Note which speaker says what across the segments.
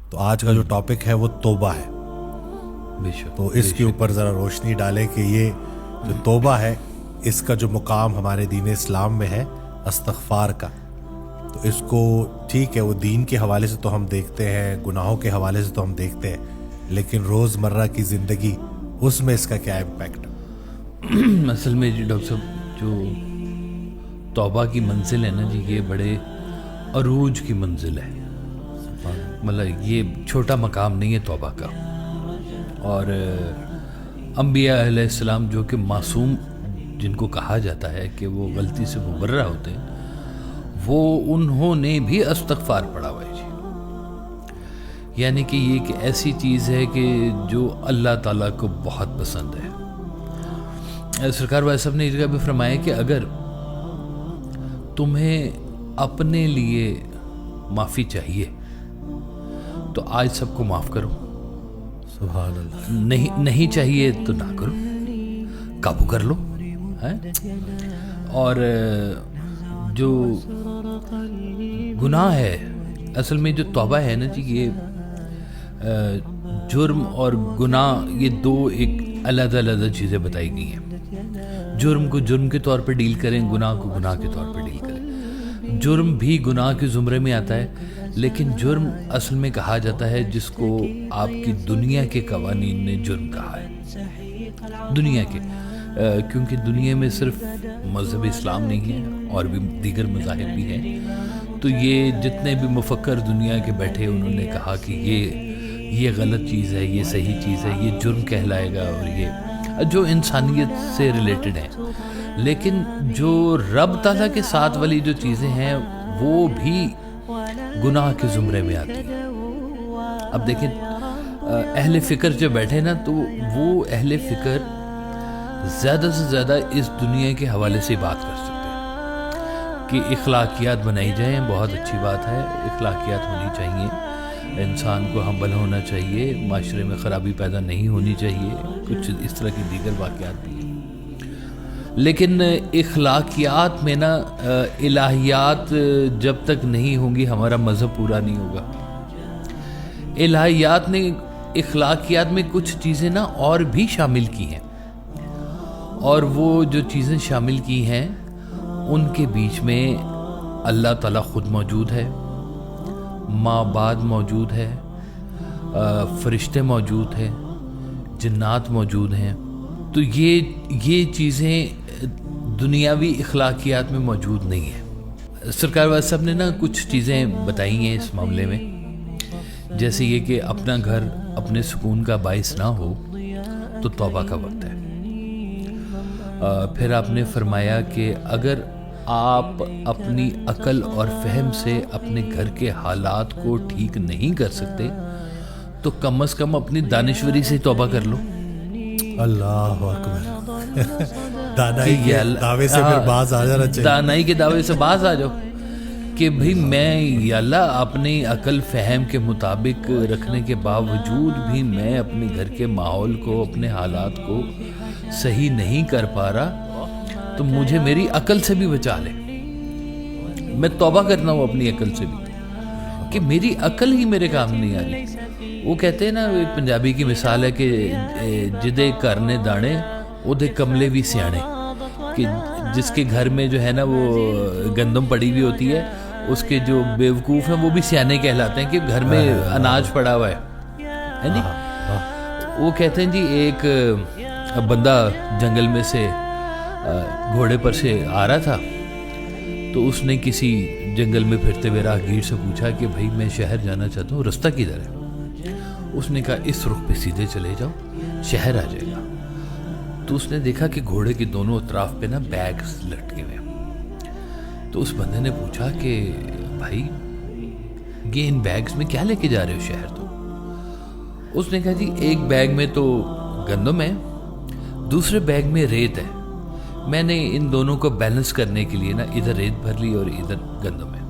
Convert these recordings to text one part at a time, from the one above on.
Speaker 1: تو آج کا جو ٹاپک ہے وہ توبہ ہے. تو اس کے اوپر ذرا روشنی ڈالیں کہ یہ جو توبہ ہے اس کا جو مقام ہمارے دین اسلام میں ہے استغفار کا. تو اس کو ٹھیک ہے وہ دین کے حوالے سے تو ہم دیکھتے ہیں, گناہوں کے حوالے سے تو ہم دیکھتے ہیں, لیکن روز مرہ کی زندگی اس میں اس کا کیا امپیکٹ؟
Speaker 2: اصل میں جی ڈاکٹر صاحب جو توبہ کی منزل ہے نا جی, یہ بڑے عروج کی منزل ہے. مطلب یہ چھوٹا مقام نہیں ہے توبہ کا. اور انبیاء علیہ السلام جو کہ معصوم جن کو کہا جاتا ہے کہ وہ غلطی سے مبرہ ہوتے ہیں, وہ انہوں نے بھی استغفار پڑھا ہوا ہے جی. یعنی کہ یہ ایک ایسی چیز ہے کہ جو اللہ تعالیٰ کو بہت پسند ہے. سرکار والے صاحب نے اس جگہ بھی فرمایا کہ اگر تمہیں اپنے لیے معافی چاہیے تو آج سب کو معاف کرو.
Speaker 1: سبحان اللہ.
Speaker 2: نہیں چاہیے تو نہ کرو, قابو کر لو. اور جو گناہ ہے, اصل میں جو توبہ ہے نا جی, یہ جرم اور گناہ یہ دو ایک علیحدہ علیحدہ چیزیں بتائی گئی ہیں. جرم کو جرم کے طور پہ ڈیل کریں, گناہ کو گناہ کے طور پہ ڈیل کریں. جرم بھی گناہ کے زمرے میں آتا ہے, لیکن جرم اصل میں کہا جاتا ہے جس کو آپ کی دنیا کے قوانین نے جرم کہا ہے. دنیا کے, کیونکہ دنیا میں صرف مذہب اسلام نہیں ہے اور بھی دیگر مذاہب بھی ہیں. تو یہ جتنے بھی مفکر دنیا کے بیٹھے انہوں نے کہا کہ یہ غلط چیز ہے, یہ صحیح چیز ہے, یہ جرم کہلائے گا, اور یہ جو انسانیت سے ریلیٹڈ ہیں. لیکن جو رب تعالیٰ کے ساتھ والی جو چیزیں ہیں وہ بھی گناہ کے زمرے میں آتی ہیں. اب دیکھیں اہل فکر جو بیٹھے نا, تو وہ اہل فکر زیادہ سے زیادہ اس دنیا کے حوالے سے بات کر سکتے ہیں کہ اخلاقیات بنائی جائیں. بہت اچھی بات ہے, اخلاقیات ہونی چاہیے, انسان کو ہمبل ہونا چاہیے, معاشرے میں خرابی پیدا نہیں ہونی چاہیے, کچھ اس طرح کی دیگر واقعات بھی ہیں. لیکن اخلاقیات میں نا الہیات جب تک نہیں ہوں گی ہمارا مذہب پورا نہیں ہوگا. الہیات نے اخلاقیات میں کچھ چیزیں نا اور بھی شامل کی ہیں, اور وہ جو چیزیں شامل کی ہیں ان کے بیچ میں اللہ تعالیٰ خود موجود ہے, ماں بعد موجود ہے, فرشتے موجود ہیں, جنات موجود ہیں. تو یہ چیزیں دنیاوی اخلاقیات میں موجود نہیں ہیں. سرکار والے صاحب نے نا کچھ چیزیں بتائی ہیں اس معاملے میں, جیسے یہ کہ اپنا گھر اپنے سکون کا باعث نہ ہو تو توبہ کا وقت ہے. پھر آپ نے فرمایا کہ اگر آپ اپنی عقل اور فہم سے اپنے گھر کے حالات کو ٹھیک نہیں کر سکتے تو کم از کم اپنی دانشوری سے توبہ کر لو.
Speaker 1: اللہ اکبر. دانائی کے دعوے سے پھر باز آ جانا چاہیے.
Speaker 2: دانائی کے دعوے سے باز آ جاؤ کہ بھئی میں یا اللہ اپنی عقل فہم کے مطابق رکھنے کے باوجود بھی میں اپنے گھر کے ماحول کو, اپنے حالات کو صحیح نہیں کر پا رہا, تو مجھے میری عقل سے بھی بچا لے. میں توبہ کرنا ہوں اپنی عقل سے بھی کہ میری عقل ہی میرے کام نہیں آ رہی. وہ کہتے ہیں نا, ایک پنجابی کی مثال ہے کہ جدے گھر نے دانے اودے کملے بھی سیانے, کہ جس کے گھر میں جو ہے نا وہ گندم پڑی ہوئی ہوتی ہے, اس کے جو بیوقوف ہیں وہ بھی سیانے کہلاتے ہیں کہ گھر میں اناج پڑا ہوا ہے نہیں. وہ کہتے ہیں جی ایک بندہ جنگل میں سے گھوڑے پر سے آ رہا تھا, تو اس نے کسی جنگل میں پھرتے ہوئے راہگیر سے پوچھا کہ بھائی میں شہر جانا چاہتا ہوں, رستہ کدھر ہے؟ اس نے کہا اس رخ پہ سیدھے چلے جاؤ, شہر آ جائے گا. تو اس نے دیکھا کہ گھوڑے کے دونوں اطراف پہ نا بیگز لٹکے ہوئے. تو اس بندے نے پوچھا کہ بھائی یہ ان بیگز میں کیا لے کے جا رہے ہو شہر؟ تو اس نے کہا جی ایک بیگ میں تو گندم ہے, دوسرے بیگ میں ریت ہے, میں نے ان دونوں کو بیلنس کرنے کے لیے نا ادھر ریت بھر لی اور ادھر گندم ہے.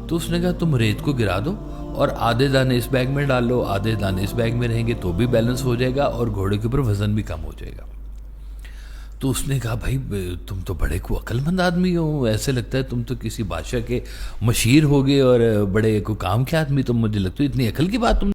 Speaker 2: تو اس نے کہا تم ریت کو گرا دو اور آدھے دانے اس بیگ میں ڈال لو, آدھے دانے اس بیگ میں رہیں گے تو بھی بیلنس ہو جائے گا اور گھوڑے کے اوپر وزن بھی کم ہو جائے گا. تو اس نے کہا بھائی تم تو بڑے کو عقل مند آدمی ہو, ایسے لگتا ہے تم تو کسی بادشاہ کے مشیر ہو گئے اور بڑے کو کام کے آدمی, تم مجھے لگتا ہے اتنی عقل کی بات تم